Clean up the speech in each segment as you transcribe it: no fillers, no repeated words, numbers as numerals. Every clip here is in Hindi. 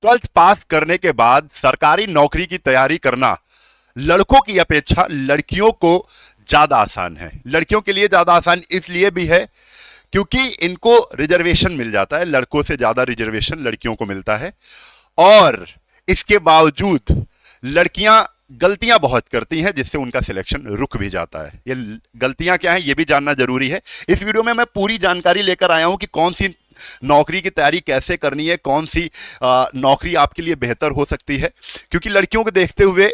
ट्वेल्थ पास करने के बाद सरकारी नौकरी की तैयारी करना लड़कों की अपेक्षा लड़कियों को ज्यादा आसान है। लड़कियों के लिए ज्यादा आसान इसलिए भी है क्योंकि इनको रिजर्वेशन मिल जाता है, लड़कों से ज्यादा रिजर्वेशन लड़कियों को मिलता है। और इसके बावजूद लड़कियां गलतियां बहुत करती हैं जिससे उनका सिलेक्शन रुक भी जाता है। ये गलतियां क्या हैं ये भी जानना जरूरी है। इस वीडियो में मैं पूरी जानकारी लेकर आया हूं कि कौन सी नौकरी की तैयारी कैसे करनी है, कौन सी नौकरी आपके लिए बेहतर हो सकती है, क्योंकि लड़कियों को देखते हुए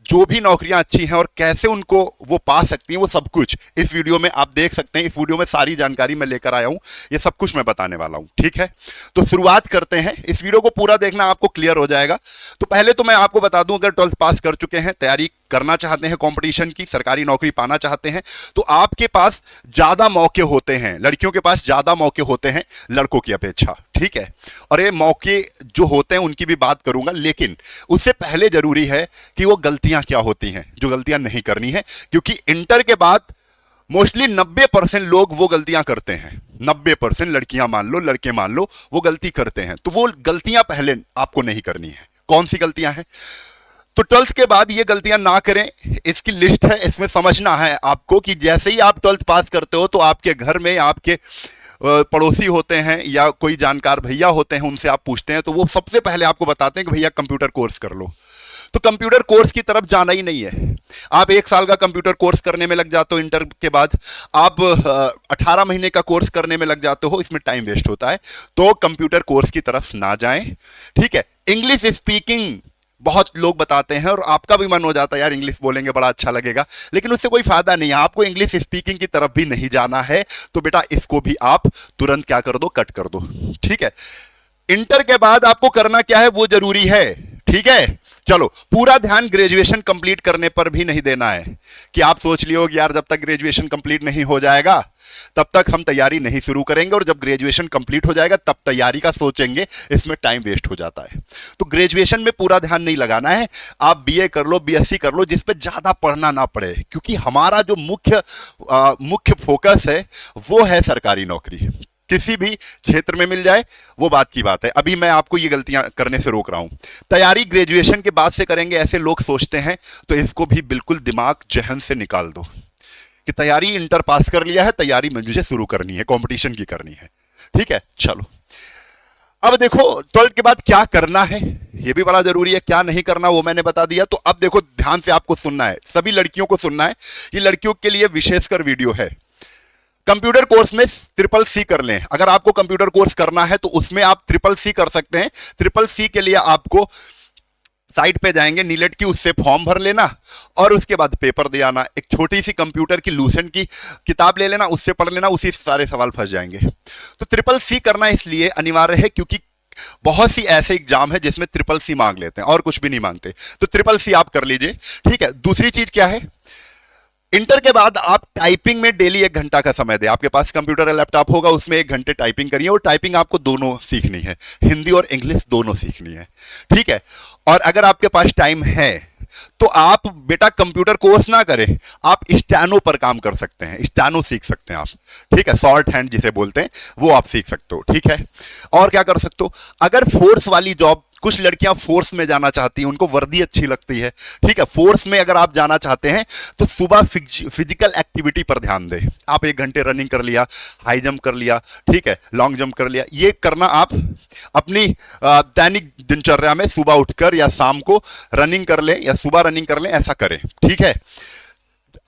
जो भी नौकरियां अच्छी हैं और कैसे उनको वो पा सकती हैं वो सब कुछ इस वीडियो में आप देख सकते हैं। इस वीडियो में सारी जानकारी मैं लेकर आया हूं, ये सब कुछ मैं बताने वाला हूं। ठीक है, तो शुरुआत करते हैं। इस वीडियो को पूरा देखना, आपको क्लियर हो जाएगा। तो पहले तो मैं आपको बता दूं, अगर 12th पास कर चुके हैं, तैयारी करना चाहते हैं कंपटीशन की, सरकारी नौकरी पाना चाहते हैं, तो आपके पास ज्यादा मौके होते हैं, लड़कियों के पास ज्यादा मौके होते हैं लड़कों की अपेक्षा। ठीक है, और ये मौके जो होते हैं उनकी भी बात करूंगा, लेकिन उससे पहले जरूरी है कि वो गलतियां क्या होती हैं जो गलतियां नहीं करनी है, क्योंकि इंटर के बाद मोस्टली 90% लोग वो गलतियां करते हैं। 90% लड़कियां मान लो, लड़के मान लो, वो गलती करते हैं। तो वो गलतियां पहले आपको नहीं करनी है। कौन सी गलतियां हैं? तो 12th के बाद ये गलतियां ना करें, इसकी लिस्ट है। इसमें समझना है आपको कि जैसे ही आप 12th पास करते हो तो आपके घर में आपके पड़ोसी होते हैं या कोई जानकार भैया होते हैं, उनसे आप पूछते हैं तो वो सबसे पहले आपको बताते हैं कि भैया कंप्यूटर कोर्स कर लो। तो कंप्यूटर कोर्स की तरफ जाना ही नहीं है। आप 1 साल का कंप्यूटर कोर्स करने में लग जाते हो, इंटर के बाद आप 18 महीने का कोर्स करने में लग जाते हो, इसमें टाइम वेस्ट होता है। तो कंप्यूटर कोर्स की तरफ ना जाएं। ठीक है, इंग्लिश स्पीकिंग बहुत लोग बताते हैं और आपका भी मन हो जाता है यार इंग्लिश बोलेंगे बड़ा अच्छा लगेगा, लेकिन उससे कोई फायदा नहीं है। आपको इंग्लिश स्पीकिंग की तरफ भी नहीं जाना है, तो बेटा इसको भी आप तुरंत क्या कर दो, कट कर दो। ठीक है, इंटर के बाद आपको करना क्या है वो जरूरी है। ठीक है, चलो, पूरा ध्यान ग्रेजुएशन कंप्लीट करने पर भी नहीं देना है कि आप सोच लियो कि यार जब तक ग्रेजुएशन कंप्लीट नहीं हो जाएगा तब तक हम तैयारी नहीं शुरू करेंगे, और जब ग्रेजुएशन कंप्लीट हो जाएगा तब तैयारी का सोचेंगे, इसमें टाइम वेस्ट हो जाता है। तो ग्रेजुएशन में पूरा ध्यान नहीं लगाना है। आप बीए कर लो, बीएससी कर लो, जिस पे ज्यादा पढ़ना ना पड़े, क्योंकि हमारा जो मुख्य फोकस है वो है सरकारी नौकरी। किसी भी क्षेत्र में मिल जाए वो बात की बात है। अभी मैं आपको ये गलतियां करने से रोक रहा हूं। तैयारी ग्रेजुएशन के बाद से करेंगे ऐसे लोग सोचते हैं, तो इसको भी बिल्कुल दिमाग जहन से निकाल दो कि तैयारी इंटर पास कर लिया है, तैयारी मुझे शुरू करनी है, कंपटीशन की करनी है। ठीक है, चलो अब देखो 12th के बाद क्या करना है ये भी बड़ा जरूरी है। क्या नहीं करना वो मैंने बता दिया। तो अब देखो ध्यान से आपको सुनना है, सभी लड़कियों को सुनना है। ये लड़कियों के लिए विशेषकर वीडियो है। कंप्यूटर कोर्स में CCC कर लें। अगर आपको कंप्यूटर कोर्स करना है तो उसमें आप CCC कर सकते हैं। CCC के लिए आपको साइट पे जाएंगे नीलेट की, उससे फॉर्म भर लेना और उसके बाद पेपर दे आना। एक छोटी सी कंप्यूटर की लूसेंट की किताब ले लेना, उससे पढ़ लेना, उसी से सारे सवाल फंस जाएंगे। तो CCC करना इसलिए अनिवार्य है क्योंकि बहुत सी ऐसे एग्जाम है जिसमें CCC मांग लेते हैं और कुछ भी नहीं मांगते। तो CCC आप कर लीजिए। ठीक है, दूसरी चीज क्या है, इंटर के बाद आप टाइपिंग में डेली 1 घंटा का समय दें। आपके पास कंप्यूटर या लैपटॉप होगा, उसमें 1 घंटे टाइपिंग करिए, और टाइपिंग आपको दोनों सीखनी है, हिंदी और इंग्लिश दोनों सीखनी है। ठीक है, और अगर आपके पास टाइम है तो आप बेटा कंप्यूटर कोर्स ना करें, आप स्टैनो पर काम कर सकते हैं, स्टैनो सीख सकते हैं आप। ठीक है, शॉर्ट हैंड जिसे बोलते हैं वो आप सीख सकते हो। ठीक है, और क्या कर सकते हो, अगर फोर्स वाली जॉब, कुछ लड़कियां फोर्स में जाना चाहती हैं, उनको वर्दी अच्छी लगती है। ठीक है, फोर्स में अगर आप जाना चाहते हैं तो सुबह फिजिकल एक्टिविटी पर ध्यान दें। आप 1 घंटे रनिंग कर लिया, हाई जंप कर लिया, ठीक है, लॉन्ग जंप कर लिया। ये करना आप अपनी दैनिक दिनचर्या में सुबह उठकर या शाम को रनिंग कर लें या सुबह रनिंग कर लें, ऐसा करें। ठीक है,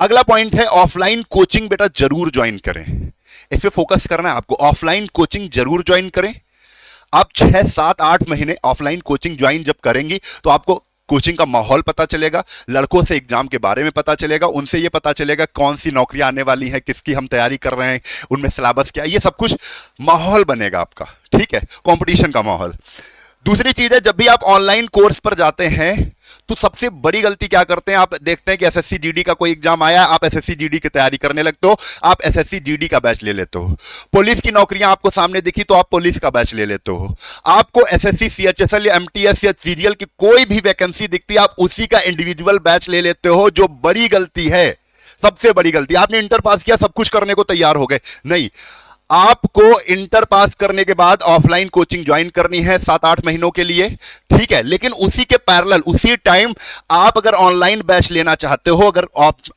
अगला पॉइंट है ऑफलाइन कोचिंग बेटा जरूर ज्वाइन करें। इस पे फोकस करना है आपको। ऑफलाइन कोचिंग जरूर ज्वाइन करें। आप 6, 7, 8 महीने ऑफलाइन कोचिंग ज्वाइन जब करेंगी तो आपको कोचिंग का माहौल पता चलेगा, लड़कों से एग्जाम के बारे में पता चलेगा, उनसे ये पता चलेगा कौन सी नौकरियां आने वाली हैं, किसकी हम तैयारी कर रहे हैं, उनमें सिलेबस क्या है, ये सब कुछ माहौल बनेगा आपका। ठीक है, कंपटीशन का माहौल। दूसरी चीज है, जब भी आप ऑनलाइन कोर्स पर जाते हैं तो सबसे बड़ी गलती क्या करते हैं, आप देखते हैं कि एसएससी जीडी का कोई एग्जाम आया, आप एसएससी जीडी की तैयारी करने लगते हो, आप एसएससी जीडी का बैच ले लेते हो। पुलिस की नौकरियां आपको सामने दिखी तो आप पुलिस का बैच ले लेते हो। आपको एसएससी सीएचएसएल या एमटीएस या सीरियल की कोई भी वैकेंसी दिखती है, आप उसी का इंडिविजुअल बैच ले लेते हो, जो बड़ी गलती है, सबसे बड़ी गलती। आपने इंटर पास किया, सब कुछ करने को तैयार हो गए, नहीं, आपको इंटर पास करने के बाद ऑफलाइन कोचिंग ज्वाइन करनी है 7-8 महीनों के लिए, ठीक है। लेकिन उसी के पैरेलल उसी टाइम आप अगर ऑनलाइन बैच लेना चाहते हो, अगर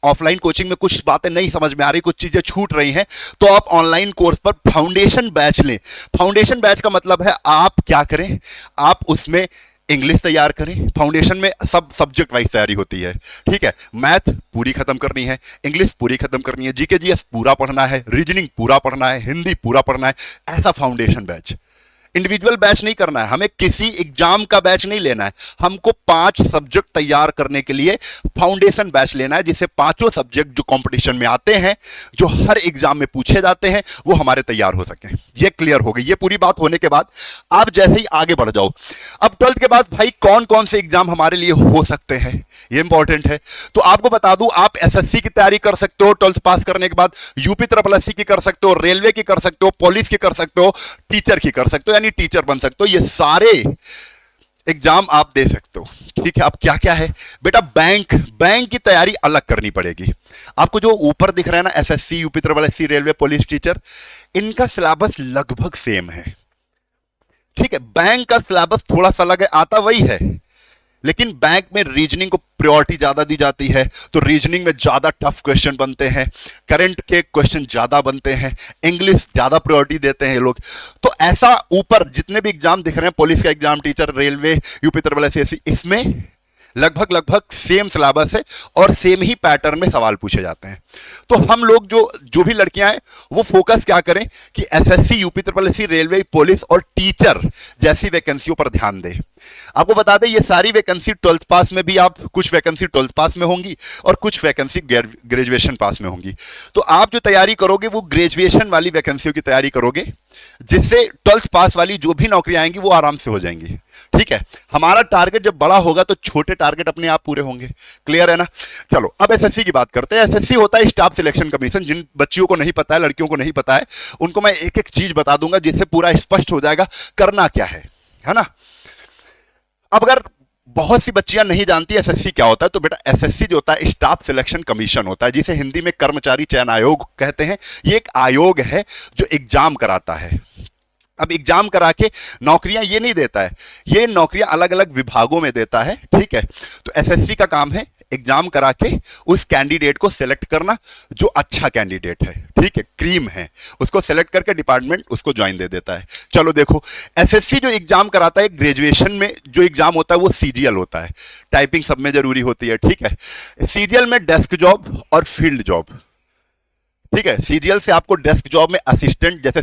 ऑफलाइन कोचिंग में कुछ बातें नहीं समझ में आ रही, कुछ चीजें छूट रही हैं, तो आप ऑनलाइन कोर्स पर फाउंडेशन बैच लें। फाउंडेशन बैच का मतलब है आप क्या करें, आप उसमें इंग्लिश तैयार करें। फाउंडेशन में सब सब्जेक्ट वाइज तैयारी होती है, ठीक है। मैथ पूरी खत्म करनी है, इंग्लिश पूरी खत्म करनी है, जीके जीएस पूरा पढ़ना है, रीजनिंग पूरा पढ़ना है, हिंदी पूरा पढ़ना है। ऐसा फाउंडेशन बैच, इंडिविजुअल बैच नहीं करना है, हमें किसी एग्जाम का बैच नहीं लेना है, हमको 5 सब्जेक्ट तैयार करने के लिए फाउंडेशन बैच लेना है, जिससे 5 सब्जेक्ट जो कंपटीशन में आते हैं, जो हर एग्जाम में पूछे जाते हैं, वो हमारे तैयार हो सके। ये क्लियर हो गई। ये पूरी बात होने के बाद आप जैसे ही आगे बढ़ जाओ, अब 12th के बाद भाई कौन कौन से एग्जाम हमारे लिए हो सकते हैं, ये इंपॉर्टेंट है। तो आपको बता दूं, आप एसएससी की तैयारी कर सकते हो 12th पास करने के बाद, यूपी SSC की कर सकते हो, रेलवे की कर सकते हो, पुलिस की कर सकते हो, टीचर की कर सकते हो, यानी टीचर बन सकते हो। ये सारे एग्जाम आप दे सकते हो, ठीक है। अब क्या क्या है बेटा, बैंक की तैयारी अलग करनी पड़ेगी। आपको जो ऊपर दिख रहा है ना, SSC, UP SSC, railway, police, teacher, इनका सिलेबस लगभग सेम है, ठीक है। बैंक का सिलेबस थोड़ा सा अलग है, आता वही है, लेकिन बैंक में रीजनिंग को प्रायोरिटी ज्यादा दी जाती है, तो रीजनिंग में ज्यादा टफ क्वेश्चन बनते हैं, करंट के क्वेश्चन ज्यादा बनते हैं, इंग्लिश ज्यादा प्रायोरिटी देते हैं ये लोग। तो ऐसा ऊपर जितने भी एग्जाम दिख रहे हैं, पुलिस का exam, teacher, railway, UP SSC, इसमें लगभग सेम सिलेबस है और सेम ही पैटर्न में सवाल पूछे जाते हैं। तो हम लोग जो भी लड़कियां हैं, वो फोकस क्या करें कि SSC, UP SSC, railway, police और टीचर जैसी वैकेंसियों पर ध्यान दें। आपको बता दें, ये सारी वैकेंसी 12th पास में भी, आप कुछ वैकेंसी 12th पास में होंगी और कुछ वैकेंसी ग्रेजुएशन पास में होंगी। तो आप जो तैयारी करोगे वो ग्रेजुएशन वाली वैकेंसियों की तैयारी करोगे, जिससे 12th पास वाली जो भी नौकरी आएंगी वो आराम से हो जाएंगी, ठीक है। हमारा टारगेट जब बड़ा होगा तो छोटे टारगेट अपने आप पूरे होंगे। क्लियर है ना। चलो अब एसएससी की बात करते हैं। एसएससी होता है स्टाफ सिलेक्शन कमीशन। जिन बच्चियों को नहीं पता है, लड़कियों को नहीं पता है, उनको मैं एक एक चीज बता दूंगा जिससे पूरा स्पष्ट हो जाएगा करना क्या है ना। अब अगर बहुत सी बच्चियां नहीं जानती एसएससी क्या होता है, तो बेटा एसएससी जो होता है स्टाफ सिलेक्शन कमीशन होता है, जिसे हिंदी में कर्मचारी चयन आयोग कहते हैं। ये एक आयोग है जो एग्जाम कराता है। अब एग्जाम करा के नौकरियां ये नहीं देता है, ये नौकरियां अलग अलग विभागों में देता है, ठीक है। तो एसएससी का काम है एग्जाम करा के उस कैंडिडेट को सिलेक्ट करना जो अच्छा कैंडिडेट है, ठीक है, क्रीम है, उसको सिलेक्ट करके डिपार्टमेंट उसको ज्वाइन दे देता है। चलो देखो, एसएससी जो एग्जाम कराता है, ग्रेजुएशन में जो एग्जाम होता है वो सीजीएल होता है, टाइपिंग सब में जरूरी होती है, ठीक है। सीजीएल में डेस्क जॉब और फील्ड जॉब, ठीक है। सीजीएल से आपको डेस्क जॉब में असिस्टेंट, जैसे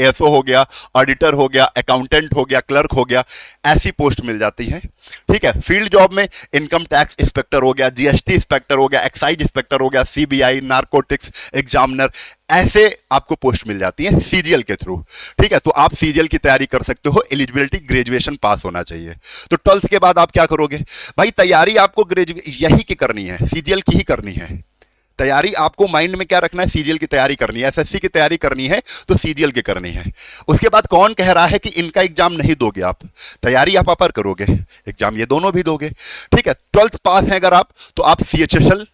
एसओ हो गया, ऑडिटर हो गया, अकाउंटेंट हो गया, क्लर्क हो गया, ऐसी पोस्ट मिल जाती है, ठीक है। फील्ड जॉब में इनकम टैक्स इंस्पेक्टर हो गया, जीएसटी इंस्पेक्टर हो गया, एक्साइज इंस्पेक्टर हो गया, सीबीआई, नारकोटिक्स एग्जामिनर, ऐसे आपको पोस्ट मिल जाती है सीजीएल के थ्रू, ठीक है। तो आप सीजीएल की तैयारी कर सकते हो। एलिजिबिलिटी ग्रेजुएशन पास होना चाहिए। तो 12th के बाद आप क्या करोगे भाई, तैयारी आपको यही की करनी है, सीजीएल की ही करनी है। तैयारी आपको माइंड में क्या रखना है, सीजीएल की तैयारी करनी है, एसएससी की तैयारी करनी है तो सीजीएल की करनी है। उसके बाद कौन कह रहा है कि इनका एग्जाम नहीं दोगे आप, तैयारी आप अपर करोगे, एग्जाम ये दोनों भी दोगे, ठीक है। 12th पास हैं अगर आप, तो आप सीएचएसएल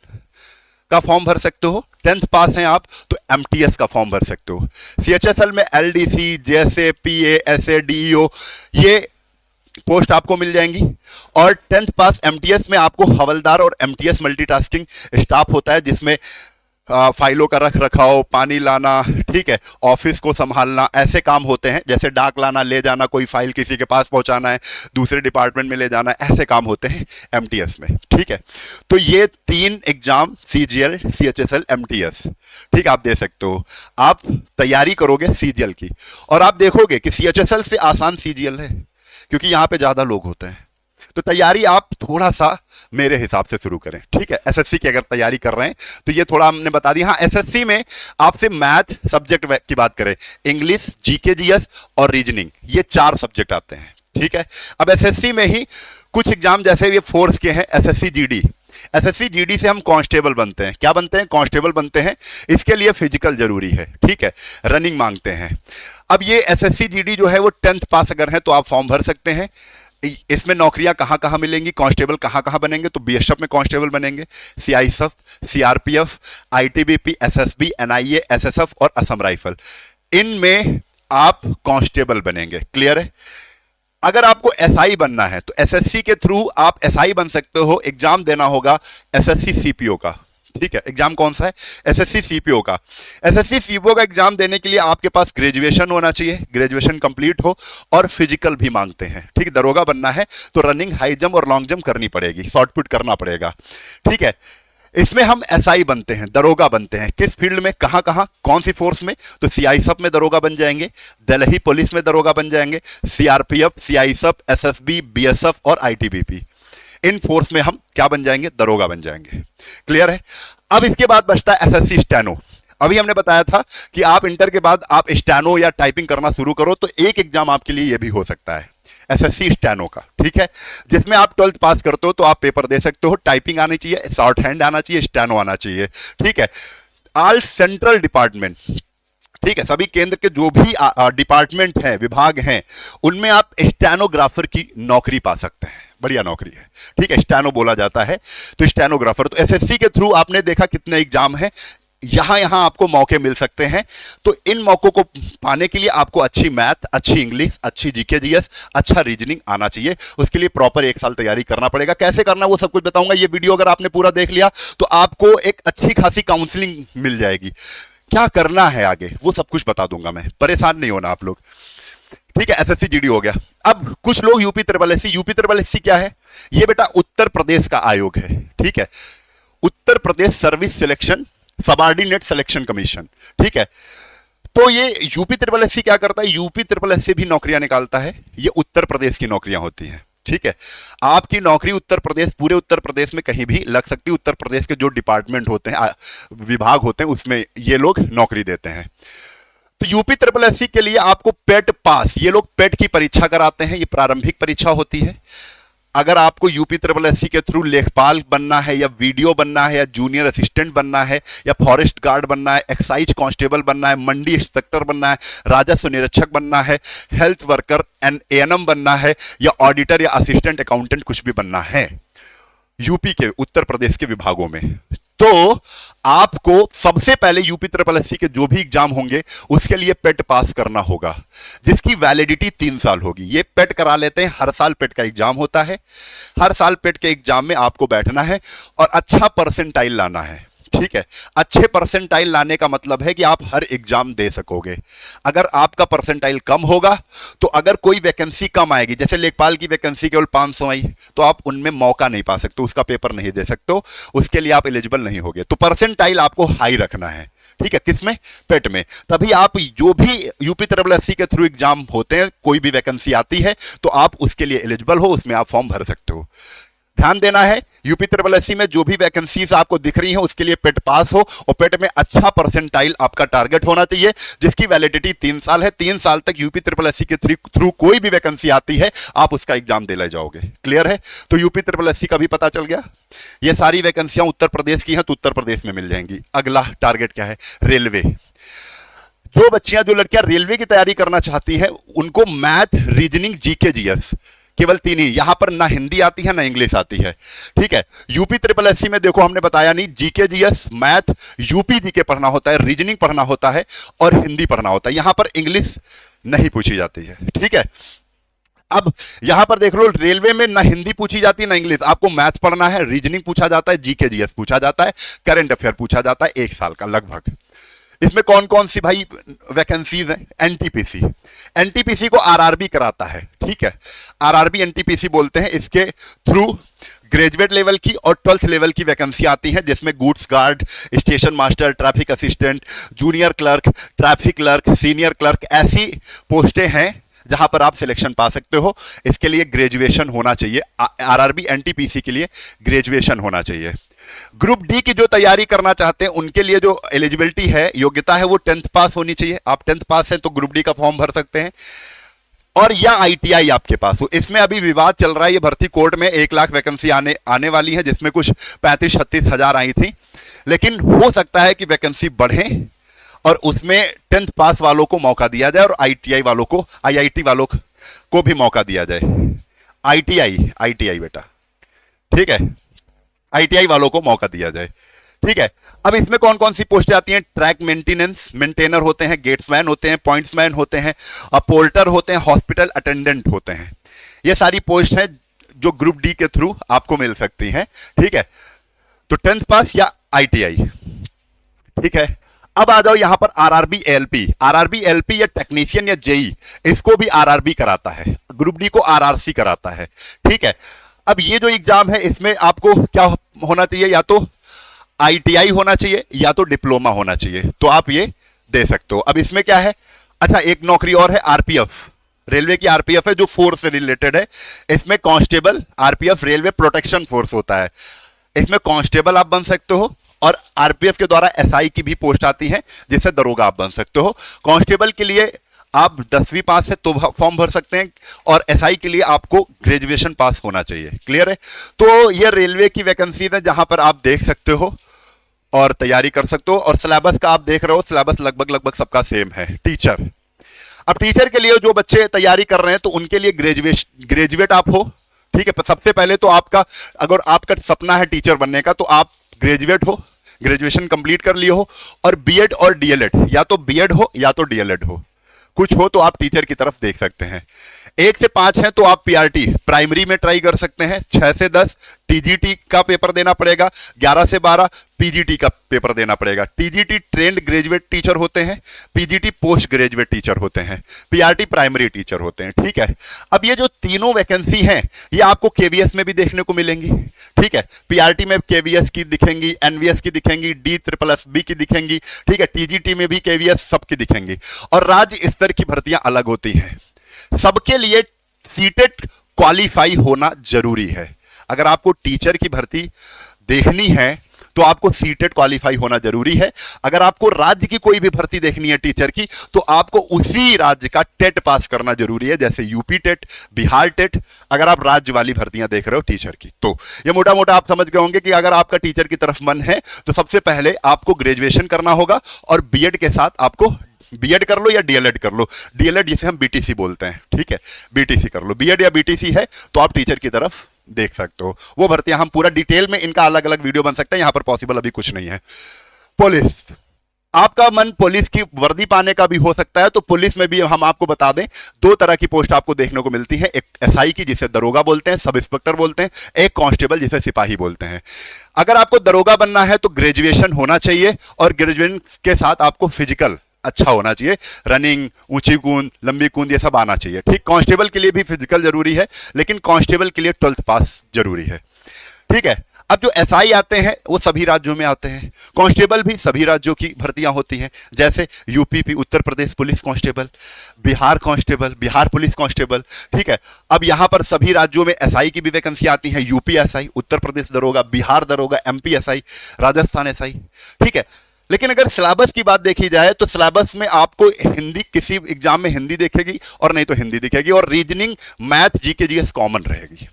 का फॉर्म भर सकते हो। 10th पास हैं आप तो एमटीएस का फॉर्म भर सकते हो। सीएचएसएल में एलडीसी, जेएसए, पीए, एसए, डीईओ, ये पोस्ट आपको मिल जाएंगी। और 10th पास एमटीएस में आपको हवलदार और एमटीएस मल्टीटास्किंग स्टाफ होता है, जिसमें फाइलों का रख रखाव, पानी लाना, ठीक है, ऑफिस को संभालना, ऐसे काम होते हैं। जैसे डाक लाना, ले जाना, कोई फाइल किसी के पास पहुंचाना है, दूसरे डिपार्टमेंट में ले जाना है, ऐसे काम होते हैं एमटीएस में, ठीक है। तो ये 3 एग्जाम, सीजीएल, सीएचएसएल, एमटीएस, ठीक, आप दे सकते हो। आप तैयारी करोगे सीजीएल की और आप देखोगे कि सीएचएसएल से आसान सीजीएल है, क्योंकि यहां पे ज्यादा लोग होते हैं। तो तैयारी आप थोड़ा सा मेरे हिसाब से शुरू करें, ठीक है। एसएससी की अगर तैयारी कर रहे हैं तो ये थोड़ा हमने बता दिया। हाँ, एसएससी में आपसे मैथ सब्जेक्ट की बात करें, इंग्लिश, जीके, जीएस और रीजनिंग, ये 4 सब्जेक्ट आते हैं, ठीक है। अब एसएससी में ही कुछ एग्जाम जैसे ये फोर्स के हैं, एसएससी जीडी। एसएससी जीडी से हम कांस्टेबल बनते हैं। क्या बनते हैं? कांस्टेबल बनते हैं। इसके लिए फिजिकल जरूरी है, ठीक है, रनिंग मांगते हैं। अब ये एसएससी जीडी जो है वो 10th पास अगर है तो आप फॉर्म भर सकते हैं। इसमें नौकरियां कहां कहां मिलेंगी, कांस्टेबल कहां कहां बनेंगे, तो बीएसएफ में कांस्टेबल बनेंगे, CISF, CRPF, ITBP, SSB, NIA, SSF और असम राइफल, इनमें आप कांस्टेबल बनेंगे। क्लियर है? अगर आपको एसआई बनना है तो एसएससी के थ्रू आप एसआई बन सकते हो। एग्जाम देना होगा एसएससी सीपीओ का। ठीक है, एग्जाम कौन सा है? एसएससी सीपीओ का। एसएससी सीपीओ का एग्जाम देने के लिए आपके पास ग्रेजुएशन होना चाहिए, ग्रेजुएशन कंप्लीट हो, और फिजिकल भी मांगते हैं। ठीक है, दरोगा बनना है तो रनिंग, हाई जंप और लॉन्ग जंप करनी पड़ेगी, शॉर्ट पुट करना पड़ेगा। ठीक है, इसमें हम एसआई बनते हैं, दरोगा बनते हैं। किस फील्ड में, कहां कहां, कौन सी फोर्स में? तो सीआईएसएफ में दरोगा बन जाएंगे, दिल्ली पुलिस में दरोगा बन जाएंगे, सीआरपीएफ, सीआईएसएफ, एसएसबी, बीएसएफ और आईटीबीपी, इन फोर्स में हम क्या बन जाएंगे? दरोगा बन जाएंगे। क्लियर है? अब इसके बाद बचता है एसएससी स्टेनो। अभी हमने बताया था कि आप इंटर के बाद आप स्टेनो या टाइपिंग करना शुरू करो, तो एक एग्जाम आपके लिए यह भी हो सकता है, एसएससी स्टेनो का। ठीक है, जिसमें आप 12th पास करते हो तो आप पेपर दे सकते हो। टाइपिंग आनी चाहिए, शॉर्ट हैंड आना चाहिए, स्टेनो आना चाहिए। ठीक है, ऑल सेंट्रल डिपार्टमेंट, ठीक है, सभी केंद्र के जो भी डिपार्टमेंट हैं, विभाग हैं, उनमें आप स्टेनोग्राफर की नौकरी पा सकते हैं। बढ़िया नौकरी है। ठीक है, स्टेनो बोला जाता है, तो स्टेनोग्राफर। तो एसएससी के थ्रू आपने देखा कितने एग्जाम हैं, यहां आपको मौके मिल सकते हैं। तो इन मौकों को पाने के लिए आपको अच्छी मैथ, अच्छी इंग्लिश, अच्छी जीके जीएस, अच्छा रीजनिंग आना चाहिए। उसके लिए प्रॉपर 1 साल तैयारी करना पड़ेगा। कैसे करना वो सब कुछ बताऊंगा। ये वीडियो अगर आपने पूरा देख लिया तो आपको एक अच्छी खासी काउंसलिंग मिल जाएगी। क्या करना है आगे वो सब कुछ बता दूंगा मैं, परेशान नहीं होना आप लोग। ठीक है, एसएससी जीडी हो गया। अब कुछ लोग UP triple SC, UP triple SC क्या है? ये बेटा उत्तर प्रदेश का आयोग है। ठीक है, Uttar Pradesh service selection subordinate selection commission. ठीक है, तो ये यूपी ट्रिपल एससी क्या करता है? यूपी ट्रिपल एससी भी नौकरियां निकालता है। ये उत्तर प्रदेश की नौकरियां होती हैं। ठीक है, आपकी नौकरी उत्तर प्रदेश, पूरे उत्तर प्रदेश में कहीं भी लग सकती है। उत्तर प्रदेश के जो डिपार्टमेंट होते हैं, विभाग होते हैं, उसमें ये लोग नौकरी देते हैं। तो यूपी ट्रिपल एससी के लिए आपको पेट पास, ये लोग पेट की परीक्षा कराते हैं। ये प्रारंभिक परीक्षा होती है। अगर आपको यूपी ट्रिपल एससी के थ्रू लेखपाल बनना है, या वीडियो बनना है, या जूनियर असिस्टेंट बनना है, या फॉरेस्ट गार्ड बनना है, एक्साइज कांस्टेबल बनना है, मंडी इंस्पेक्टर बनना है, राजस्व निरीक्षक बनना है, हेल्थ वर्कर एंड एएनएम बनना है, या ऑडिटर या असिस्टेंट अकाउंटेंट कुछ भी बनना है यूपी के, उत्तर प्रदेश के विभागों में, तो आपको सबसे पहले यूपी ट्रिपल एससी के जो भी एग्जाम होंगे उसके लिए पेट पास करना होगा, जिसकी वैलिडिटी 3 साल होगी। ये पेट करा लेते हैं, हर साल पेट का एग्जाम होता है। हर साल पेट के एग्जाम में आपको बैठना है और अच्छा परसेंटाइल लाना है। ठीक है, अच्छे परसेंटाइल लाने का मतलब है कि आप हर एग्जाम दे सकोगे। अगर आपका परसेंटाइल कम होगा तो अगर कोई वैकेंसी कम आएगी, जैसे लेखपाल की वैकेंसी केवल 500 आई, तो आप उनमें मौका नहीं पा सकते, उसका पेपर नहीं दे सकते हो, उसके लिए आप एलिजिबल नहीं होगे। तो परसेंटाइल आपको हाई रखना है। ठीक है, किसमें? पेट में। तभी आप जो भी यूपी ट्रिपल एससी के थ्रू एग्जाम होते हैं, कोई भी वैकेंसी आती है तो आप उसके लिए एलिजिबल हो, उसमें आप फॉर्म भर सकते हो। ध्यान देना है, यूपी ट्रिपल एससी में जो भी वैकेंसीज आपको दिख रही हैं उसके लिए पेट पास हो, और पेट में अच्छा परसेंटाइल आपका टारगेट होना चाहिए, जिसकी वैलिडिटी 3 साल है। 3 साल तक यूपी ट्रिपल एससी के थ्रू कोई भी वैकेंसी आती है आप उसका एग्जाम दे ले जाओगे। क्लियर है? तो यूपी ट्रिपल एससी का भी पता चल गया। ये सारी वैकेंसियां उत्तर प्रदेश की हैं तो उत्तर प्रदेश में मिल जाएंगी। अगला टारगेट क्या है? रेलवे। जो बच्चियां, जो लड़कियां रेलवे की तैयारी करना चाहती हैं उनको मैथ, रीजनिंग, जीके, जीएस केवल 3 ही, यहां पर ना हिंदी आती है ना इंग्लिश आती है। ठीक है, यूपी ट्रिपल एससी में देखो हमने बताया नहीं, GK, GS, math, UP GK पढ़ना होता है, रीजनिंग पढ़ना होता है और हिंदी पढ़ना होता है। यहां पर इंग्लिश नहीं पूछी जाती है। ठीक है, अब यहां पर देख लो, रेलवे में ना हिंदी पूछी जाती है ना इंग्लिश। आपको मैथ पढ़ना है, रीजनिंग पूछा जाता है, जीके जीएस पूछा जाता है, करंट अफेयर पूछा जाता है 1 साल का लगभग। इसमें कौन कौन सी भाई वैकेंसीज हैं? एनटीपीसी, एनटीपीसी को आरआरबी कराता है। ठीक है, आरआरबी एनटीपीसी बोलते हैं। इसके थ्रू ग्रेजुएट लेवल की और 12th लेवल की वैकेंसी आती है, जिसमें goods guard, station master, traffic assistant, junior clerk, traffic clerk, senior clerk, ऐसी पोस्टें हैं जहां पर आप सिलेक्शन पा सकते हो। इसके लिए ग्रेजुएशन होना चाहिए। आरआरबी एनटीपीसी के लिए ग्रेजुएशन होना चाहिए। ग्रुप डी की जो तैयारी करना चाहते हैं उनके लिए जो एलिजिबिलिटी है, योग्यता है, वो 10th पास होनी चाहिए। आप 10th पास है तो ग्रुप डी का फॉर्म भर सकते हैं, और या आईटीआई आपके पास हो। इसमें अभी विवाद चल रहा है, ये भर्ती कोर्ट में 1 लाख वैकेंसी आने वाली है, जिसमें कुछ 35-36 हजार आई थी, लेकिन हो सकता है कि वैकेंसी बढ़े और उसमें 10th पास वालों को मौका दिया जाए और आईटीआई वालों को, आईआईटी वालों को भी मौका दिया जाए। आईटीआई बेटा, ठीक है, आईटीआई वालों को मौका दिया जाए। ठीक है। अब इसमें कौन कौन सी पोस्टें आती हैं? ट्रैक मेंटेनेंस मेंटेनर होते हैं, गेट्समैन होते हैं, पॉइंट्समैन होते हैं, पोर्टर होते हैं, हॉस्पिटल अटेंडेंट होते हैं। ये सारी पोस्ट हैं जो ग्रुप डी के थ्रू आपको मिल सकती हैं। ठीक है, तो 10th पास या आईटीआई। ठीक है, अब आ जाओ यहां पर आरआरबी एलपी। आरआरबी एलपी या टेक्नीशियन या जेई, इसको भी आरआरबी कराता है, ग्रुप डी को आरआरसी कराता है। ठीक है, अब ये जो एग्जाम है इसमें आपको क्या होना चाहिए? या तो आईटीआई होना चाहिए या तो डिप्लोमा होना चाहिए, तो आप ये दे सकते हो। अब इसमें क्या है? अच्छा, एक नौकरी और है, आरपीएफ। रेलवे की आरपीएफ है जो फोर्स से रिलेटेड है। इसमें constable, RPF railway protection force होता है, इसमें कांस्टेबल आप बन सकते हो। और आरपीएफ के द्वारा एसआई की भी पोस्ट आती है जिससे दरोगा आप बन सकते हो। कांस्टेबल के लिए आप 10वीं पास है तो फॉर्म भर सकते हैं, और एसआई के लिए आपको ग्रेजुएशन पास होना चाहिए। क्लियर है? तो ये रेलवे की वैकेंसीज है जहां पर आप देख सकते हो और तैयारी कर सकते हो। और सिलेबस का आप देख रहे हो, सिलेबस लगभग सबका सेम है। टीचर, अब टीचर के लिए जो बच्चे तैयारी कर रहे हैं तो उनके लिए ग्रेजुएट आप हो। ठीक है, सबसे पहले तो आपका, अगर आपका सपना है टीचर बनने का तो आप ग्रेजुएट हो, ग्रेजुएशन कंप्लीट कर लिए हो, और बीएड और डीएलएड, या तो बीएड हो या तो डीएलएड हो, कुछ हो तो आप टीचर की तरफ देख सकते हैं। 1 से 5 है तो आप पीआरटी प्राइमरी में ट्राई कर सकते हैं। 6 से 10 टीजीटी का पेपर देना पड़ेगा। 11 से 12 पीजीटी का पेपर देना पड़ेगा। टीजीटी ट्रेंड ग्रेजुएट टीचर होते हैं, पीजीटी पोस्ट ग्रेजुएट टीचर होते हैं, पीआरटी प्राइमरी टीचर होते हैं। ठीक है, अब ये जो तीनों वैकेंसी हैं ये आपको केवीएस में भी देखने को मिलेंगी। ठीक है, पीआरटी में केवीएस की दिखेंगी, एनवीएस की दिखेंगी, DSSB की दिखेंगी। ठीक है, टीजीटी में भी केवीएस सबकी दिखेंगी। और राज्य स्तर की भर्तियां अलग होती हैं। सबके लिए सीटेट क्वालिफाई होना जरूरी है। अगर आपको टीचर की भर्ती देखनी है तो आपको सीटेट क्वालिफाई होना जरूरी है। अगर आपको राज्य की कोई भी भर्ती देखनी है टीचर की तो आपको उसी राज्य का टेट पास करना जरूरी है, जैसे यूपी टेट, बिहार टेट, अगर आप राज्य वाली भर्तियां देख रहे हो टीचर की। तो ये मोटा मोटा आप समझ गए होंगे कि अगर आपका टीचर की तरफ मन है तो सबसे पहले आपको ग्रेजुएशन करना होगा, और बीएड के साथ आपको बीएड कर लो या डीएलएड कर लो। डीएलएड जिसे हम बीटीसी बोलते हैं। ठीक है, बीटीसी कर लो। बीएड या बीटीसी है तो आप टीचर की तरफ देख सकते हो। वो भर्तियां हम पूरा डिटेल में, इनका अलग अलग वीडियो बन सकता है, यहां पर पॉसिबल अभी कुछ नहीं है। पुलिस, आपका मन पुलिस की वर्दी पाने का भी हो सकता है, तो पुलिस में भी हम आपको बता दें 2 तरह की पोस्ट आपको देखने को मिलती है। एक एसआई की जिसे दरोगा बोलते हैं, सब इंस्पेक्टर बोलते हैं, एक कांस्टेबल जिसे सिपाही बोलते हैं। अगर आपको दरोगा बनना है तो ग्रेजुएशन होना चाहिए, और ग्रेजुएशन के साथ आपको फिजिकल अच्छा होना चाहिए, रनिंग, ऊंची कूद, लंबी कूद, ये सब आना चाहिए। ठीक, कांस्टेबल के लिए भी फिजिकल जरूरी है, लेकिन कांस्टेबल के लिए 12th पास जरूरी है। ठीक है, अब जो एसआई आते हैं वो सभी राज्यों में आते हैं, कांस्टेबल भी सभी राज्यों की भर्तियां होती हैं, जैसे UP Uttar Pradesh police constable, constable, Bihar police constable. ठीक है, अब यहां पर सभी राज्यों में एसआई की भी वैकेंसी आती है, यूपी एसआई, उत्तर प्रदेश दरोगा, बिहार दरोगा, एमपी एसआई, राजस्थान एसआई। ठीक है, लेकिन अगर सिलेबस की बात देखी जाए तो सिलेबस में आपको हिंदी, किसी एग्जाम में हिंदी दिखेगी और नहीं तो हिंदी दिखेगी, और reasoning, math, GK GS common रहेगी।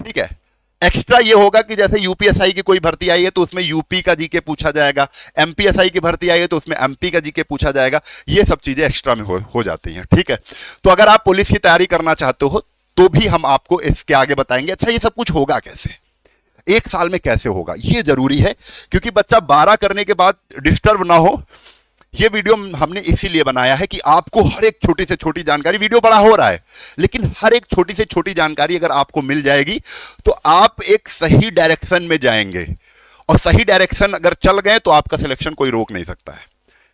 ठीक है, एक्स्ट्रा ये होगा कि जैसे यूपीएसआई की कोई भर्ती आई है तो उसमें यूपी का जीके पूछा जाएगा, एमपीएसआई की भर्ती आई है तो उसमें एमपी का जीके पूछा जाएगा। ये सब चीजें एक्स्ट्रा में हो जाती हैं। ठीक है, तो अगर आप पुलिस की तैयारी करना चाहते हो तो भी हम आपको इसके आगे बताएंगे। अच्छा, ये सब कुछ होगा कैसे, 1 साल में कैसे होगा, ये जरूरी है, क्योंकि बच्चा 12 करने के बाद डिस्टर्ब ना हो। ये वीडियो हमने इसीलिए बनाया है कि आपको हर एक छोटी से छोटी जानकारी, वीडियो बड़ा हो रहा है लेकिन हर एक छोटी से छोटी जानकारी अगर आपको मिल जाएगी तो आप एक सही डायरेक्शन में जाएंगे, और सही डायरेक्शन अगर चल गए तो आपका सिलेक्शन कोई रोक नहीं सकता है।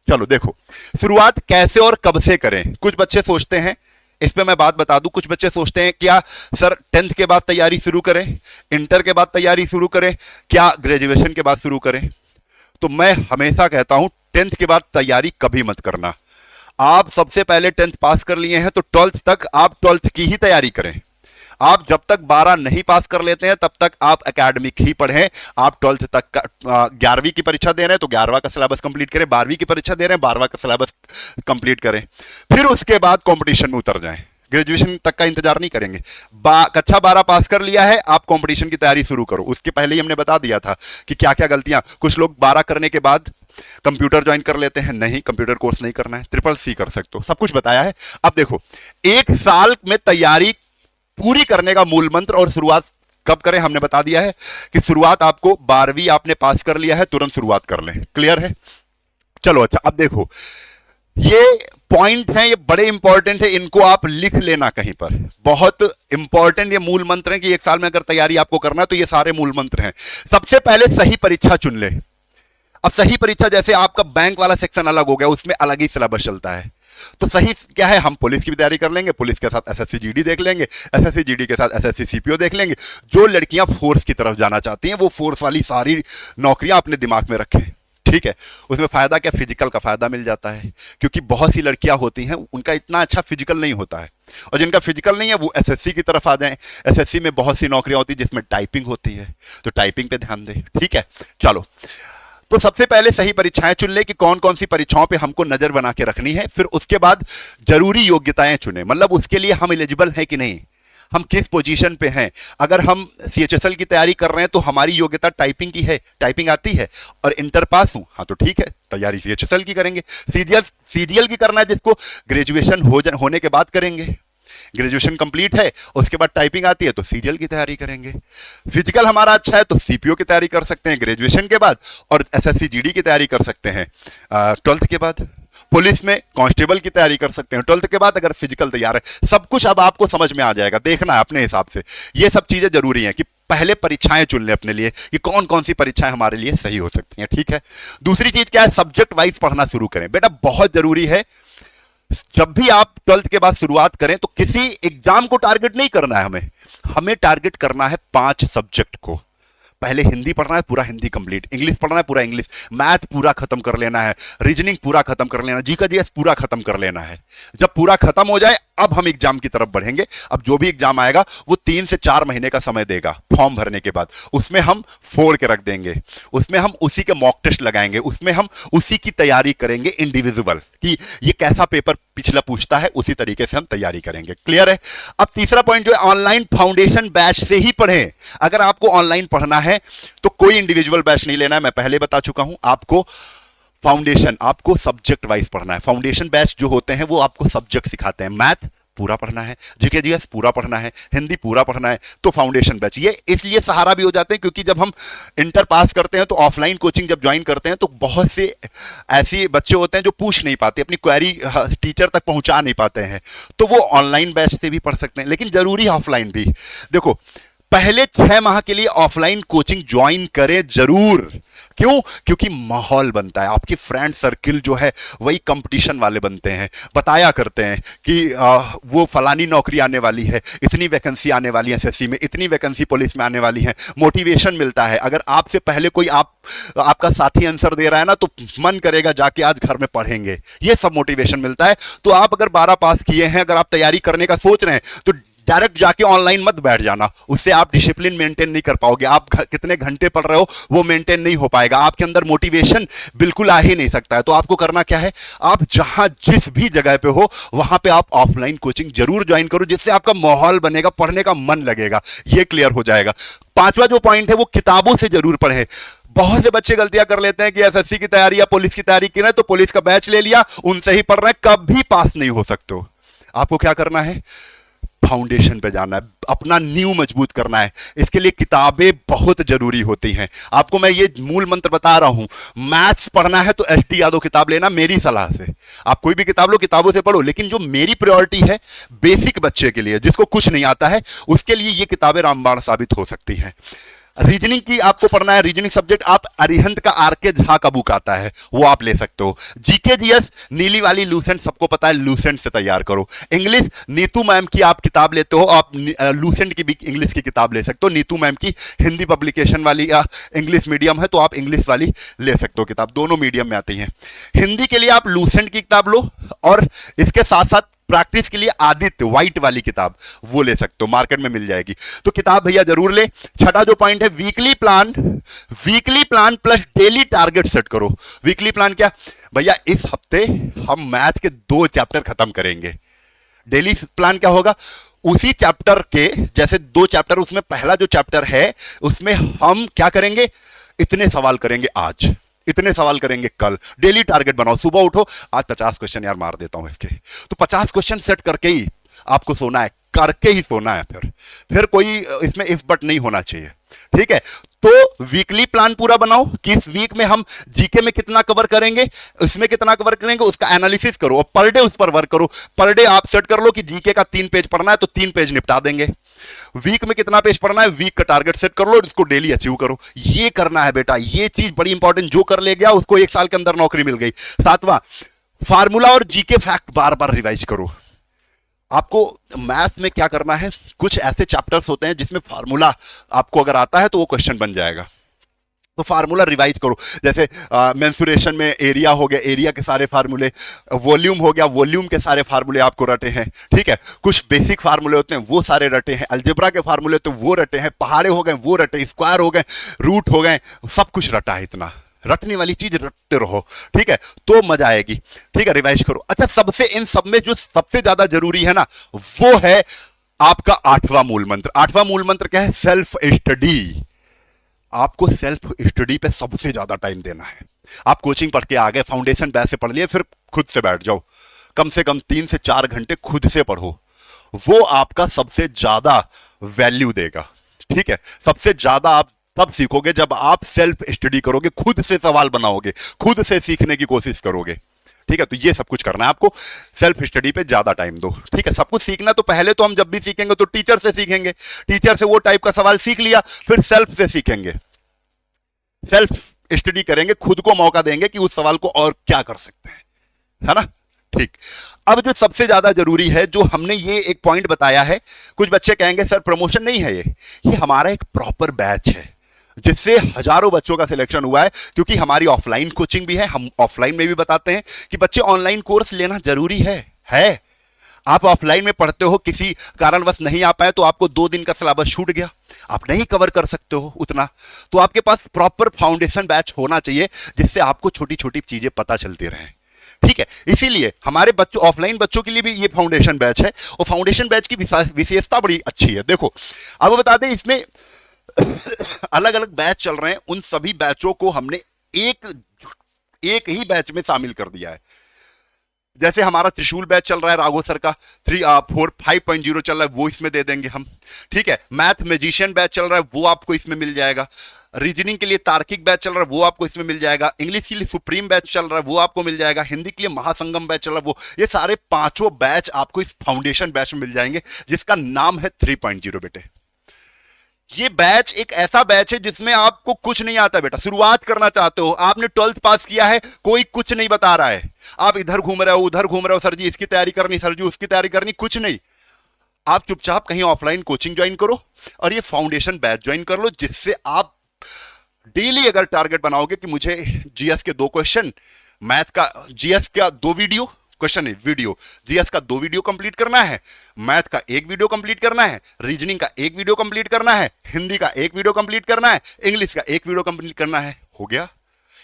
चलो देखो, शुरुआत कैसे और कब से करें। कुछ बच्चे सोचते हैं, इस पे मैं बात बता दूं, कुछ बच्चे सोचते हैं क्या सर 10th के बाद तैयारी शुरू करें, इंटर के बाद तैयारी शुरू करें, क्या ग्रेजुएशन के बाद शुरू करें। तो मैं हमेशा कहता हूं 10th के बाद तैयारी कभी मत करना। आप सबसे पहले 10th पास कर लिए हैं तो 12th तक आप 12th की ही तैयारी करें। आप जब तक 12 नहीं पास कर लेते हैं तब तक आप एकेडमिक ही पढ़ें। आप 12th तक 11वीं की परीक्षा दे रहे हैं तो 11वां का सिलेबस कंप्लीट करें, 12वीं की परीक्षा दे रहे हैं 12वां का सिलेबस कंप्लीट करें, फिर उसके बाद कंपटीशन में उतर जाएं। ग्रेजुएशन तक का इंतजार नहीं करेंगे। कक्षा 12 पास कर लिया है, आप कंपटीशन की तैयारी शुरू करो। उसके पहले ही हमने बता दिया था कि क्या क्या गलतियां, कुछ लोग 12 करने के बाद कंप्यूटर ज्वाइन कर लेते हैं। नहीं, कंप्यूटर कोर्स नहीं करना है, CCC कर सकते हो, सब कुछ बताया है। अब देखो, 1 साल में तैयारी पूरी करने का मूल मंत्र और शुरुआत कब करें हमने बता दिया है कि शुरुआत आपको 12वीं आपने पास कर लिया है, तुरंत शुरुआत कर लें। क्लियर है? चलो अच्छा, अब देखो ये पॉइंट है, ये बड़े इंपॉर्टेंट है, इनको आप लिख लेना कहीं पर। बहुत इंपॉर्टेंट ये मूल मंत्र है कि एक साल में अगर तैयारी आपको करना है तो ये सारे मूल मंत्र हैं। सबसे पहले सही परीक्षा चुन ले। अब सही परीक्षा, जैसे आपका बैंक वाला सेक्शन अलग हो गया, उसमें अलग ही सिलेबस चलता है। तो सही क्या है, हम पुलिस की भी तैयारी कर लेंगे, पुलिस के साथ एसएससी जीडी देख लेंगे, एसएससी जीडी के साथ एसएससी सीपीओ देख लेंगे। जो लड़कियां फोर्स की तरफ जाना चाहती हैं वो फोर्स वाली सारी नौकरियां अपने दिमाग में रखें। ठीक है, उसमें फायदा क्या, फिजिकल का फायदा मिल जाता है, क्योंकि बहुत सी लड़कियां होती हैं उनका इतना अच्छा फिजिकल नहीं होता है, और जिनका फिजिकल नहीं है वो एसएससी की तरफ आ जाएं। एसएससी में बहुत सी नौकरियां होती हैं जिसमें टाइपिंग होती है, तो टाइपिंग पे ध्यान दें। ठीक है, चलो तो सबसे पहले सही परीक्षाएं चुन ले कि कौन कौन सी परीक्षाओं पे हमको नजर बना के रखनी है। फिर उसके बाद जरूरी योग्यताएं चुने, मतलब उसके लिए हम एलिजिबल हैं कि नहीं, हम किस पोजीशन पे हैं। अगर हम सीएचएसएल की तैयारी कर रहे हैं तो हमारी योग्यता टाइपिंग की है, टाइपिंग आती है और इंटर पास हूं, हाँ तो ठीक है, तैयारी सीएचएसएल की करेंगे। सीजीएल की करना है जिसको, ग्रेजुएशन होने के बाद करेंगे। ग्रेजुएशन कंप्लीट है, उसके बाद टाइपिंग आती है तो सीजीएल की तैयारी करेंगे। फिजिकल हमारा अच्छा है तो सीपीओ की तैयारी कर सकते हैं ग्रेजुएशन के बाद, और एसएससी जीडी की तैयारी कर सकते हैं 12th के बाद। पुलिस में कांस्टेबल की तैयारी कर सकते हैं 12th के बाद, अगर फिजिकल तैयार है। सब कुछ अब आपको समझ में आ जाएगा, देखना है अपने हिसाब से। ये सब चीजें जरूरी हैं कि पहले परीक्षाएं चुन ले अपने लिए कि कौन कौन सी परीक्षाएं हमारे लिए सही हो सकती हैं। ठीक है, दूसरी चीज क्या है, सब्जेक्ट वाइज पढ़ना शुरू करें। बेटा बहुत जरूरी है, जब भी आप 12th के बाद शुरुआत करें तो किसी एग्जाम को टारगेट नहीं करना है, हमें टारगेट करना है 5 सब्जेक्ट को। पहले हिंदी पढ़ना है, पूरा हिंदी कंप्लीट, इंग्लिश पढ़ना है, पूरा इंग्लिश, मैथ पूरा खत्म कर लेना है, रीजनिंग पूरा खत्म कर लेना, जीके जीएस पूरा खत्म कर लेना है। जब पूरा खत्म हो जाए अब हम एग्जाम की तरफ बढ़ेंगे। अब जो भी एग्जाम आएगा वो 3 से 4 महीने का समय देगा फॉर्म भरने के बाद, उसमें हम फोड़ के रख देंगे, उसमें हम उसी के मॉक टेस्ट लगाएंगे, उसमें हम उसी की तैयारी करेंगे इंडिविजुअल कि ये कैसा पेपर पिछला पूछता है, उसी तरीके से हम तैयारी करेंगे। क्लियर है? अब तीसरा पॉइंट जो है, ऑनलाइन फाउंडेशन बैच से ही पढ़ें। अगर आपको ऑनलाइन पढ़ना है तो कोई इंडिविजुअल बैच नहीं लेना है, मैं पहले बता चुका हूं आपको। फाउंडेशन आपको सब्जेक्ट वाइज पढ़ना है। फाउंडेशन बैच जो होते हैं वो आपको सब्जेक्ट सिखाते हैं, मैथ पूरा पढ़ना है, जीके जीएस पूरा पढ़ना है, हिंदी पूरा पढ़ना है, तो फाउंडेशन बैच ये इसलिए सहारा भी हो जाते हैं क्योंकि जब हम इंटर पास करते हैं तो ऑफलाइन कोचिंग जब ज्वाइन करते हैं तो बहुत से ऐसे बच्चे होते हैं जो पूछ नहीं पाते, अपनी क्वेरी टीचर तक पहुंचा नहीं पाते हैं, तो वो ऑनलाइन बैच से भी पढ़ सकते हैं। लेकिन जरूरी है ऑफलाइन भी। देखो पहले 6 माह के लिए ऑफलाइन कोचिंग ज्वाइन करें जरूर। क्यों? क्योंकि माहौल बनता है, आपके फ्रेंड सर्किल जो है वही कंपटीशन वाले बनते हैं, बताया करते हैं कि वो फलानी नौकरी आने वाली है, इतनी वैकेंसी आने वाली है एसएससी में, इतनी वैकेंसी पुलिस में आने वाली है। मोटिवेशन मिलता है। अगर आपसे पहले कोई आपका साथी आंसर दे रहा है ना तो मन करेगा जाके आज घर में पढ़ेंगे, ये सब मोटिवेशन मिलता है। तो आप अगर 12 पास किए हैं, अगर आप तैयारी करने का सोच रहे हैं तो डायरेक्ट जाके ऑनलाइन मत बैठ जाना, उससे आप डिसिप्लिन मेंटेन नहीं कर पाओगे। आप कितने घंटे पढ़ रहे हो वो मेंटेन नहीं हो पाएगा, आपके अंदर मोटिवेशन बिल्कुल आ ही नहीं सकता है। तो आपको करना क्या है, आप जहां जिस भी जगह पे हो वहां पे आप ऑफलाइन कोचिंग जरूर ज्वाइन करो, जिससे आपका माहौल बनेगा, पढ़ने का मन लगेगा, ये क्लियर हो जाएगा। 5वां जो पॉइंट है वो किताबों से जरूर पढ़ें। बहुत से बच्चे गलतियां कर लेते हैं कि एसएससी की तैयारी या पुलिस की तैयारी की ना तो पुलिस का बैच ले लिया, उनसे ही पढ़ रहे हैं, कभी पास नहीं हो सकते हो। आपको क्या करना है, फाउंडेशन पे जाना है, अपना नींव मजबूत करना है। इसके लिए किताबें बहुत जरूरी होती हैं। आपको मैं ये मूल मंत्र बता रहा हूं, मैथ्स पढ़ना है तो एसटी यादव किताब लेना मेरी सलाह से। आप कोई भी किताब लो, किताबों से पढ़ो, लेकिन जो मेरी प्रायोरिटी है बेसिक बच्चे के लिए जिसको कुछ नहीं आता है, उसके लिए ये किताबें रामबाण साबित हो सकती हैं। रीजनिंग की आपको पढ़ना है, रीजनिंग सब्जेक्ट आप अरिहंत का आरके झा का बुक आता है वो आप ले सकते हो। जीके जीएस नीली वाली लूसेंट सबको पता है, लूसेंट से तैयार करो। इंग्लिश नीतू मैम की आप किताब लेते हो, आप लूसेंट की भी इंग्लिश की किताब ले सकते हो। नीतू मैम की हिंदी पब्लिकेशन वाली या इंग्लिश मीडियम है तो आप इंग्लिश वाली ले सकते हो किताब, दोनों मीडियम में आती हैं। हिंदी के लिए आप लूसेंट की किताब लो और इसके साथ साथ प्रैक्टिस के लिए आदित्य व्हाइट वाली किताब वो ले सकते हो, मार्केट में मिल जाएगी। तो किताब भैया जरूर ले। छठा जो पॉइंट है, weekly plan plus daily target set करो। वीकली प्लान क्या भैया, इस हफ्ते हम मैथ के 2 चैप्टर खत्म करेंगे। डेली प्लान क्या होगा, उसी चैप्टर के जैसे 2 चैप्टर, उसमें पहला जो चैप्टर है उसमें हम क्या करेंगे, इतने सवाल करेंगे आज, इतने सवाल करेंगे कल। डेली टारगेट बनाओ, सुबह उठो आज 50 क्वेश्चन यार मार देता हूं इसके, तो 50 क्वेश्चन सेट करके ही आपको सोना है, करके ही सोना है। फिर कोई इसमें इफ बट नहीं होना चाहिए, ठीक है। तो वीकली प्लान पूरा बनाओ कि इस वीक में हम जीके में कितना कवर करेंगे, उसमें कितना कवर करेंगे, उसका एनालिसिस करो और पर डे उस पर वर्क करो। पर डे आप सेट कर लो कि जीके का 3 पेज पढ़ना है तो 3 पेज निपटा देंगे। वीक में कितना पेज पढ़ना है, वीक का टारगेट सेट कर लो और इसको डेली अचीव करो। ये करना है बेटा, ये चीज बड़ी इंपॉर्टेंट। जो कर ले गया उसको 1 साल के अंदर नौकरी मिल गई। 7वां, फार्मूला और जीके फैक्ट बार बार रिवाइज करो। आपको मैथ में क्या करना है, कुछ ऐसे चैप्टर्स होते हैं जिसमें फार्मूला आपको अगर आता है तो वो क्वेश्चन बन जाएगा, तो फार्मूला रिवाइज करो। जैसे मेंसुरेशन में एरिया हो गया, एरिया के सारे फार्मूले, वॉल्यूम हो गया, वॉल्यूम के सारे फार्मूले आपको रटे हैं, ठीक है। कुछ बेसिक फार्मूले होते हैं वो सारे रटे हैं, अलजेब्रा के फार्मूले होते हैं वो रटे हैं, पहाड़े हो गए वो रटे, स्क्वायर हो गए, रूट हो गए, सब कुछ रटा है। इतना रटने वाली चीज रटते रहो, ठीक है, तो मजा आएगी, ठीक है। रिवाइज करो। अच्छा, सबसे इन सब में जो सबसे ज्यादा जरूरी है ना, वो है आपका 8वां मूल मंत्र। 8वां मूल मंत्र क्या है, सेल्फ स्टडी। आपको सेल्फ स्टडी पे सबसे ज्यादा टाइम देना है। आप कोचिंग पढ़ के आ गए, फाउंडेशन बैच से पढ़ लिए, फिर खुद से बैठ जाओ, कम से कम 3 से 4 घंटे खुद से पढ़ो। वो आपका सबसे ज्यादा वैल्यू देगा, ठीक है। सबसे ज्यादा आप तब सीखोगे जब आप सेल्फ स्टडी करोगे, खुद से सवाल बनाओगे, खुद से सीखने की कोशिश करोगे, ठीक है। तो ये सब कुछ करना है आपको, सेल्फ स्टडी पे ज्यादा टाइम दो, ठीक है। सब कुछ सीखना तो पहले तो हम जब भी सीखेंगे तो टीचर से सीखेंगे, टीचर से वो टाइप का सवाल सीख लिया, फिर सेल्फ से सीखेंगे, सेल्फ स्टडी करेंगे, खुद को मौका देंगे कि उस सवाल को और क्या कर सकते हैं, है ना, ठीक। अब जो सबसे ज्यादा जरूरी है, जो हमने ये एक पॉइंट बताया है, कुछ बच्चे कहेंगे सर प्रमोशन नहीं है, ये हमारा एक प्रॉपर बैच है जिससे हजारों बच्चों का सिलेक्शन हुआ है। क्योंकि हमारी ऑफलाइन कोचिंग भी है, हम ऑफलाइन में भी बताते हैं कि बच्चे ऑनलाइन कोर्स लेना जरूरी है। आप ऑफलाइन में पढ़ते हो, किसी कारणवश नहीं आ पाए तो आपको 2 दिन का सिलेबस छूट गया, आप नहीं कवर कर सकते हो उतना, तो आपके पास प्रॉपर फाउंडेशन बैच होना चाहिए जिससे आपको छोटी छोटी चीजें पता चलती रहें, ठीक है। इसीलिए हमारे बच्चों, ऑफलाइन बच्चों के लिए भी ये फाउंडेशन बैच है, और फाउंडेशन बैच की विशेषता बड़ी अच्छी है। देखो, अब बता दें, इसमें अलग अलग बैच चल रहे हैं, उन सभी बैचों को हमने एक ही बैच में शामिल कर दिया है। जैसे हमारा त्रिशूल बैच चल रहा है, राघव सर का 5.0 चल रहा है, वो इसमें दे देंगे हम, ठीक है। मैथ मैजिशियन बैच चल रहा है, वो आपको इसमें मिल जाएगा। रीजनिंग के लिए तार्किक बैच चल रहा है, वो आपको इसमें मिल जाएगा। इंग्लिश के लिए सुप्रीम बैच चल रहा है, वो आपको मिल जाएगा। हिंदी के लिए महासंगम बैच चल रहा है, वो, ये सारे 5 बैच आपको इस फाउंडेशन बैच में मिल जाएंगे, जिसका नाम है 3.0 बेटे। ये बैच एक ऐसा बैच है जिसमें आपको कुछ नहीं आता बेटा, शुरुआत करना चाहते हो, आपने 12th पास किया है, कोई कुछ नहीं बता रहा है, आप इधर घूम रहे हो उधर घूम रहे हो, सर जी इसकी तैयारी करनी, सर जी उसकी तैयारी करनी, कुछ नहीं। आप चुपचाप कहीं ऑफलाइन कोचिंग ज्वाइन करो और ये फाउंडेशन बैच ज्वाइन कर लो, जिससे आप डेली अगर टारगेट बनाओगे कि मुझे जीएस के 2 क्वेश्चन, मैथ का जीएस का 2 वीडियो, क्वेश्चन नहीं वीडियो, जीएस का 2 वीडियो कंप्लीट करना है, मैथ का 1 वीडियो कंप्लीट करना है, रीजनिंग का 1 वीडियो कंप्लीट करना है, हिंदी का 1 वीडियो कंप्लीट करना है, इंग्लिश का 1 वीडियो कंप्लीट करना है, हो गया।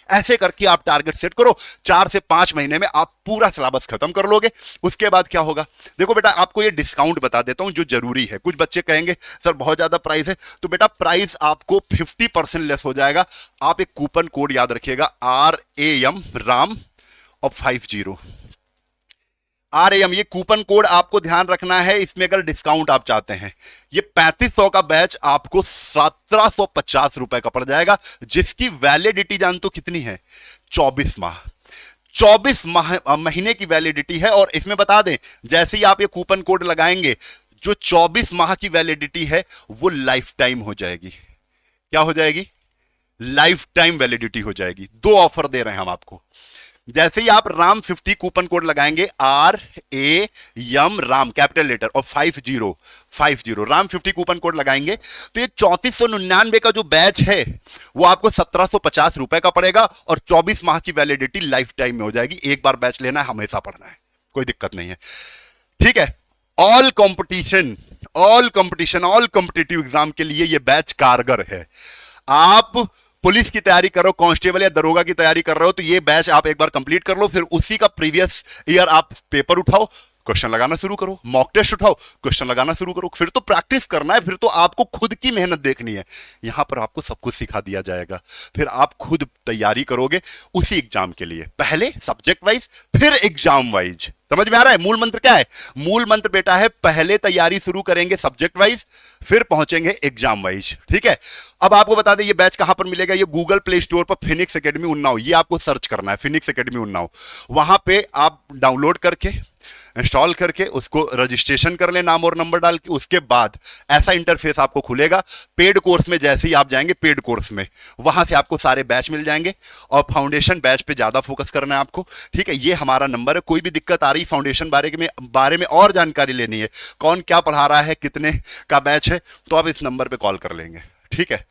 ऐसे करके आप टारगेट सेट करो, 4 से 5 महीने में आप पूरा सिलेबस खत्म कर लोगे। उसके बाद क्या होगा, देखो बेटा, आपको ये डिस्काउंट बता देता हूं जो जरूरी है। कुछ बच्चे कहेंगे सर बहुत ज्यादा प्राइस है, तो बेटा प्राइस आपको 50% लेस हो जाएगा। आप एक कूपन कोड याद रखिएगा, RAM राम और 50 RAM, ये कूपन कोड आपको ध्यान रखना है। इसमें अगर डिस्काउंट आप चाहते हैं, ये 3500 का बैच आपको 1750 रुपए का पड़ जाएगा, जिसकी वैलिडिटी जान तो कितनी है, 24 माह। 24 महीने की वैलिडिटी है। और इसमें बता दें, जैसे ही आप ये कूपन कोड लगाएंगे, जो 24 माह की वैलिडिटी है वो लाइफ टाइम हो जाएगी। क्या हो जाएगी, लाइफ टाइम वैलिडिटी हो जाएगी। 2 ऑफर दे रहे हैं हम आपको। जैसे ही आप राम 50 कूपन कोड लगाएंगे, RAM राम कैपिटल लेटर और 50 राम 50 कूपन कोड लगाएंगे, तो ये 3499 का जो बैच है वो आपको 1750 रुपए का पड़ेगा, और 24 माह की वैलिडिटी लाइफ टाइम में हो जाएगी। एक बार बैच लेना है, हमेशा पढ़ना है, कोई दिक्कत नहीं है, ठीक है। All competition all competitive exam के लिए ये बैच कारगर है। आप पुलिस की तैयारी करो, कांस्टेबल या दरोगा की तैयारी कर रहे हो, तो ये बैच आप एक बार कंप्लीट कर लो, फिर उसी का प्रीवियस ईयर आप पेपर उठाओ, क्वेश्चन लगाना शुरू करो, मॉक टेस्ट उठाओ, क्वेश्चन लगाना शुरू करो। फिर तो प्रैक्टिस करना है, फिर तो आपको खुद की मेहनत देखनी है। यहां पर आपको सब कुछ सिखा दिया जाएगा, फिर आप खुद तैयारी करोगे उसी एग्जाम के लिए। पहले सब्जेक्ट वाइज, फिर एग्जाम वाइज। समझ में आ रहा है मूल मंत्र क्या है? मूल मंत्र बेटा है, पहले तैयारी शुरू करेंगे सब्जेक्ट वाइज, फिर पहुंचेंगे एग्जाम वाइज। ठीक है। अब आपको बता दें ये बैच कहां पर मिलेगा। ये गूगल प्ले स्टोर पर फिनिक्स एकेडमी उन्नाव, ये आपको सर्च करना है, फिनिक्स एकेडमी उन्नाव। वहां पे आप डाउनलोड करके, इंस्टॉल करके उसको रजिस्ट्रेशन कर ले, नाम और नंबर डाल के। उसके बाद ऐसा इंटरफेस आपको खुलेगा। पेड कोर्स में जैसे ही आप जाएंगे, पेड कोर्स में वहां से आपको सारे बैच मिल जाएंगे। और फाउंडेशन बैच पे ज्यादा फोकस करना है आपको। ठीक है, ये हमारा नंबर है। कोई भी दिक्कत आ रही फाउंडेशन बारे में और जानकारी लेनी है, कौन क्या पढ़ा रहा है, कितने का बैच है, तो आप इस नंबर पे कॉल कर लेंगे। ठीक है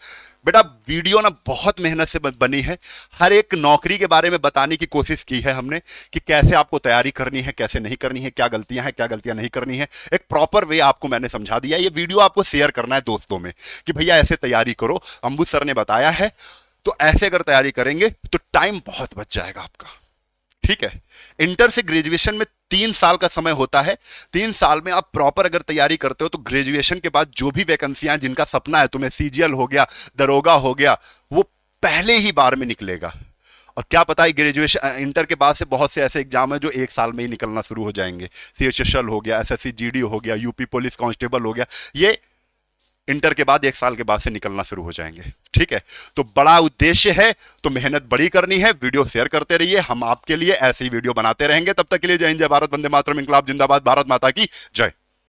बेटा, वीडियो ना बहुत मेहनत से बनी है। हर एक नौकरी के बारे में बताने की कोशिश की है हमने कि कैसे आपको तैयारी करनी है, कैसे नहीं करनी है, क्या गलतियां हैं, क्या गलतियां नहीं करनी है। एक प्रॉपर वे आपको मैंने समझा दिया। ये वीडियो आपको शेयर करना है दोस्तों में कि भैया ऐसे तैयारी करो, अंबुज सर ने बताया है, तो ऐसे अगर तैयारी करेंगे तो टाइम बहुत बच जाएगा आपका। ठीक है, इंटर से ग्रेजुएशन में 3 साल का समय होता है। 3 साल में आप प्रॉपर अगर तैयारी करते हो तो ग्रेजुएशन के बाद जो भी वैकेंसियां, जिनका सपना है, तुम्हें सीजीएल हो गया, दरोगा हो गया, वो पहले ही बार में निकलेगा। और क्या पता है, ग्रेजुएशन इंटर के बाद से बहुत से ऐसे एग्जाम है जो 1 साल में ही निकलना शुरू हो जाएंगे। सीएचएसएल हो गया, एसएससी जीडी हो गया, यूपी पुलिस कांस्टेबल हो गया, ये इंटर के बाद 1 साल के बाद से निकलना शुरू हो जाएंगे। ठीक है, तो बड़ा उद्देश्य है, तो मेहनत बड़ी करनी है। वीडियो शेयर करते रहिए, हम आपके लिए ऐसे ही वीडियो बनाते रहेंगे। तब तक के लिए जय हिंद, जय भारत, वंदे मातरम, इंकलाब जिंदाबाद, भारत माता की जय।